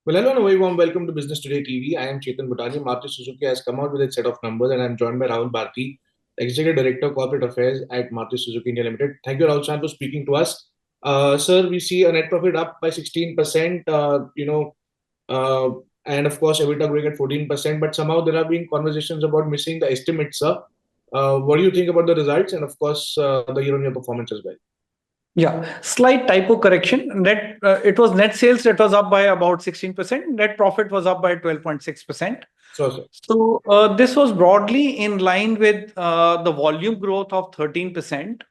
Well, hello and a very warm welcome to Business Today TV. I am Chetan Bhutani. Maruti Suzuki has come out with its set of numbers, and I'm joined by Rahul Bharti, Executive Director of Corporate Affairs at Maruti Suzuki India Limited. Thank you, Rahul Chan, for speaking to us. Sir, we see a net profit up by 16%, uh, and of course, EBITDA growing at 14%, but somehow there have been conversations about missing the estimates, sir. What do you think about the results and, of course, the year-on-year performance as well? Yeah, slight typo correction. It was net sales that was up by about 16%. Net profit was up by 12.6%. So, sir. So this was broadly in line with the volume growth of 13%,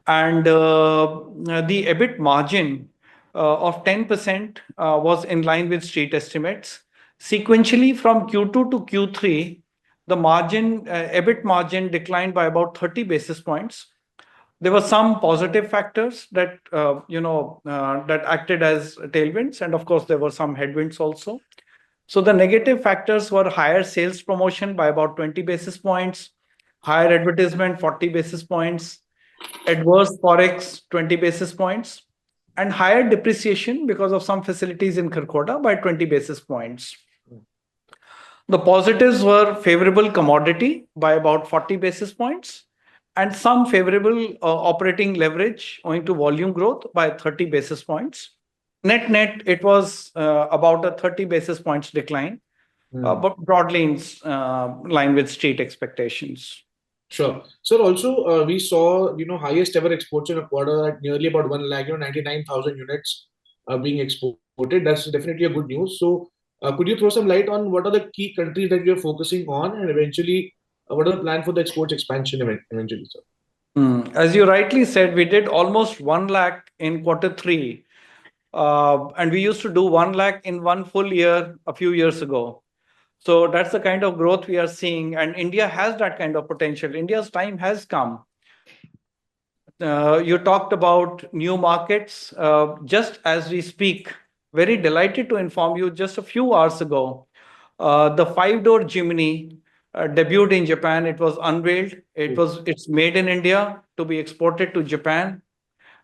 and the EBIT margin of 10% was in line with street estimates. Sequentially, from Q2 to Q3, the EBIT margin declined by about 30 basis points. There were some positive factors that that acted as tailwinds, and of course there were some headwinds also. So the negative factors were higher sales promotion by about 20 basis points, higher advertisement 40 basis points, adverse forex 20 basis points, and higher depreciation because of some facilities in Kharkhoda by 20 basis points. The positives were favorable commodity by about 40 basis points and some favorable operating leverage owing to volume growth by 30 basis points. Net, it was about a 30 basis points decline, but broadly in line with street expectations. Sure. Sir, also, we saw, highest ever exports in a quarter at nearly about 1 lakh, 99,000 units being exported. That's definitely a good news. So, could you throw some light on what are the key countries that we are focusing on, and eventually, what are the plan for the exports expansion eventually, sir? As you rightly said, we did almost 1 lakh in quarter three. And we used to do 1 lakh in one full year a few years ago. So that's the kind of growth we are seeing. And India has that kind of potential. India's time has come. You talked about new markets. Just as we speak, very delighted to inform you just a few hours ago, the five-door Jimny debuted in Japan. It was unveiled. It's made in India to be exported to Japan.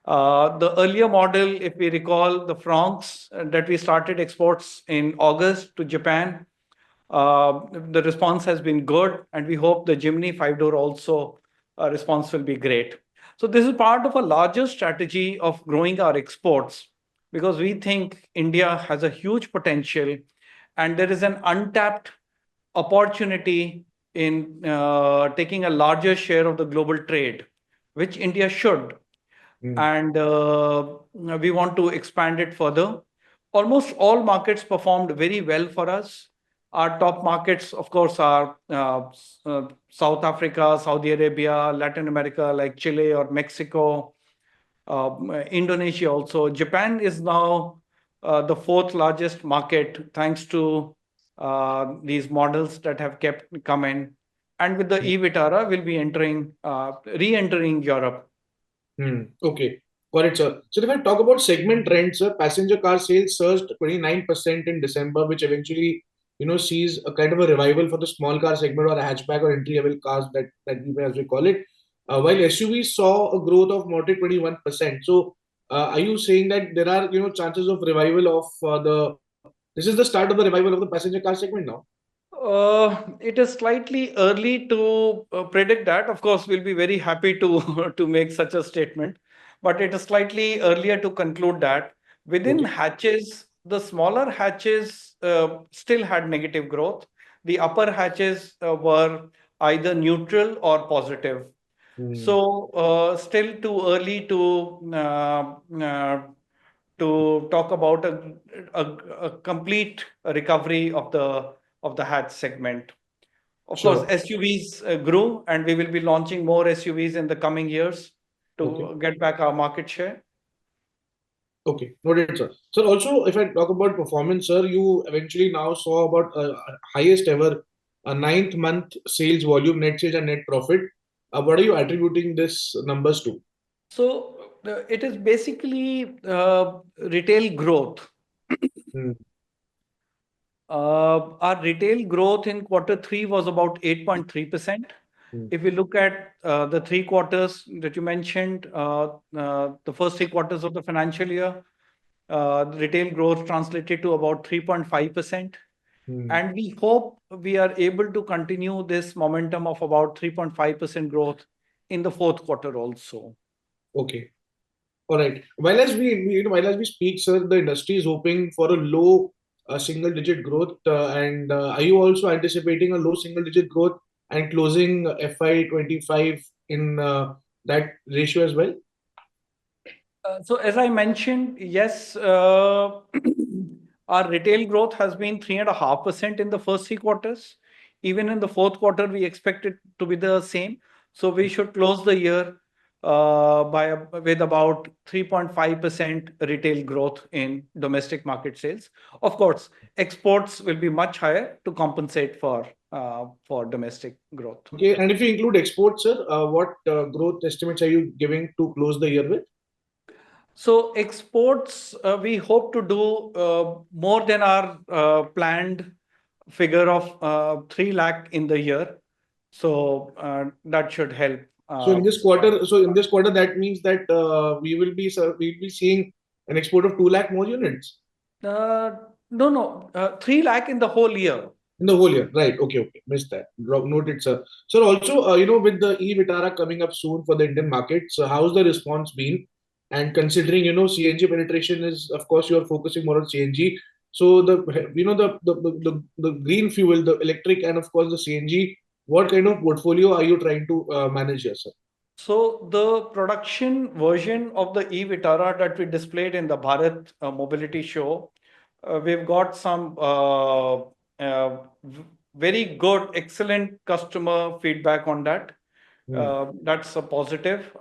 The earlier model, if we recall, the Francs that we started exports in August to Japan, the response has been good, and we hope the Jimny five-door also response will be great. So this is part of a larger strategy of growing our exports because we think India has a huge potential and there is an untapped opportunity in taking a larger share of the global trade, which India should. And we want to expand it further. Almost all markets performed very well for us. Our top markets, of course, are South Africa, Saudi Arabia, Latin America, like Chile or Mexico, Indonesia also. Japan is now the fourth largest market, thanks to these models that have kept coming. And with the e-Vitara, we'll be re-entering Europe. Okay, got it, sir. So if I talk about segment trends, sir, passenger car sales surged 29% in December, which eventually, sees a kind of a revival for the small car segment or a hatchback or entry-level cars that we may as we call it. While SUVs saw a growth of moderate 21%. So, are you saying that there are, chances of revival of this is the start of the revival of the passenger car segment now? It is slightly early to predict that. Of course, we'll be very happy to to make such a statement, but it is slightly earlier to conclude that. Within hatches, the smaller hatches still had negative growth. The upper hatches were either neutral or positive. So still too early to talk about a complete recovery of the hatch segment. Of course, SUVs grew, and we will be launching more SUVs in the coming years to get back our market share. Okay, noted, sir. So also, if I talk about performance, sir, you eventually now saw about highest ever ninth month sales volume, net sales and net profit. What are you attributing this numbers to? So it is basically retail growth. Our retail growth in quarter three was about 8.3%. If we look at the 3 quarters that you mentioned, the first 3 quarters of the financial year, Retail growth translated to about 3.5%. Hmm. And we hope we are able to continue this momentum of about 3.5% growth in the fourth quarter also. Okay. All right. While as we speak, sir, the industry is hoping for a low single digit growth. And are you also anticipating a low single digit growth and closing FY 25 in that ratio as well? So as I mentioned, yes, our retail growth has been 3.5% in the first 3 quarters. Even in the fourth quarter, we expect it to be the same. So we should close the year with about 3.5% retail growth in domestic market sales. Of course, exports will be much higher to compensate for domestic growth. Okay. And if you include exports, sir, what growth estimates are you giving to close the year with? So exports, we hope to do more than our planned figure of 3 lakh in the year. So that should help. So in this quarter, that means that we'll be seeing an export of 2 lakh more units. Uh, no, 3 lakh in the whole year. In the whole year, right? Okay, okay, missed that. Noted, sir. So also, with the e-Vitara coming up soon for the Indian market, so how's the response been? And considering CNG penetration is, of course, you're focusing more on CNG. So the green fuel, the electric, and of course the CNG. What kind of portfolio are you trying to manage here, sir? So the production version of the e-Vitara that we displayed in the Bharat Mobility Show, we've got some very good, excellent customer feedback on that. Hmm. That's a positive.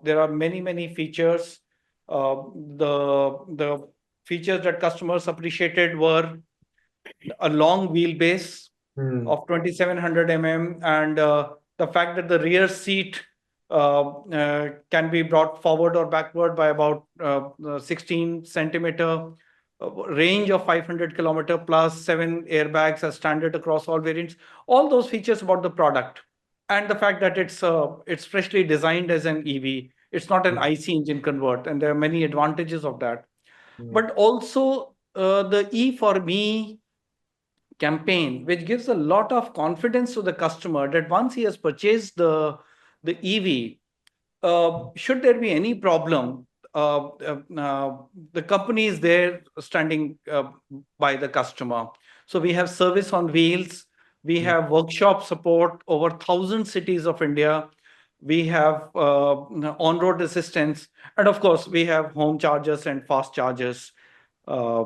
There are many features. The features that customers appreciated were a long wheelbase Hmm. of 2700 and the fact that the rear seat can be brought forward or backward by about 16 centimeter, range of 500 kilometer plus 7 airbags as standard across all variants. All those features about the product, and the fact that it's freshly designed as an EV. It's not an IC engine convert, and there are many advantages of that. Hmm. But also the E for me campaign, which gives a lot of confidence to the customer that once he has purchased the EV, should there be any problem, the company is there standing by the customer. So we have service on wheels, we Hmm. have workshop support over 1,000 cities of India, we have on-road assistance, and of course we have home chargers and fast chargers uh,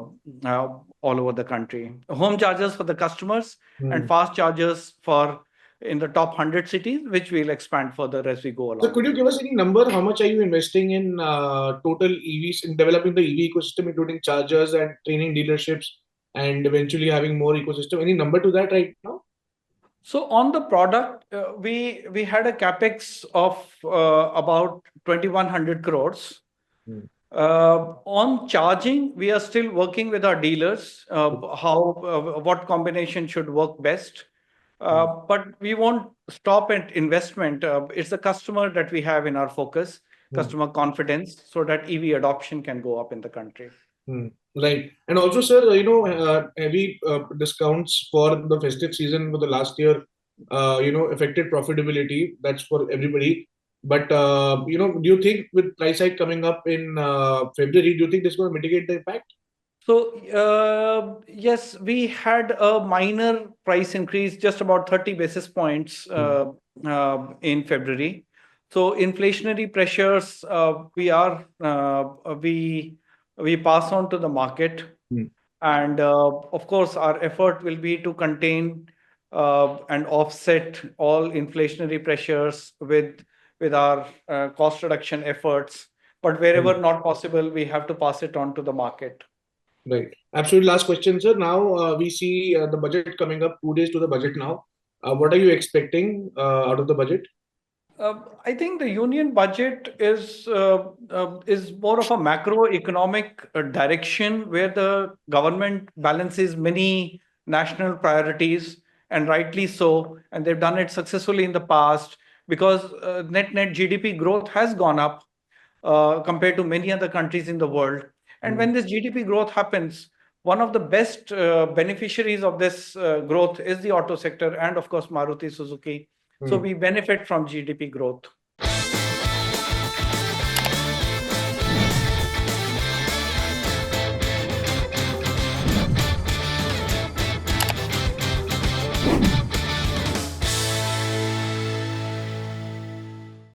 all over the country. Home chargers for the customers and Hmm. fast chargers for in the top 100 cities, which we'll expand further as we go So along. could you give us any number? How much are you investing in total EVs in developing the EV ecosystem, including chargers and training dealerships, and eventually having more ecosystem? Any number to that right now? So on the product, we had a capex of about 2,100 crores. Hmm. On charging, we are still working with our dealers how what combination should work best. Hmm. But we won't stop at investment. It's the customer that we have in our focus, Hmm. customer confidence, so that EV adoption can go up in the country. Hmm. Right. And also, sir, heavy discounts for the festive season for the last year, affected profitability. That's for everybody. But, do you think with price hike coming up in February, do you think this is going to mitigate the impact? So, yes, we had a minor price increase, just about 30 basis points Hmm. in February. So, inflationary pressures, we pass on to the market, Hmm. and of course, our effort will be to contain and offset all inflationary pressures with our cost reduction efforts. But Hmm. wherever not possible, we have to pass it on to the market. Right. Absolutely. Last question, sir. Now we see the budget coming up, 2 days to the budget now. What are you expecting out of the budget? I think the union budget is more of a macroeconomic direction where the government balances many national priorities, and rightly so. And they've done it successfully in the past because net GDP growth has gone up compared to many other countries in the world. And when this GDP growth happens, one of the best beneficiaries of this growth is the auto sector and, of course, Maruti Suzuki. So we benefit from GDP growth.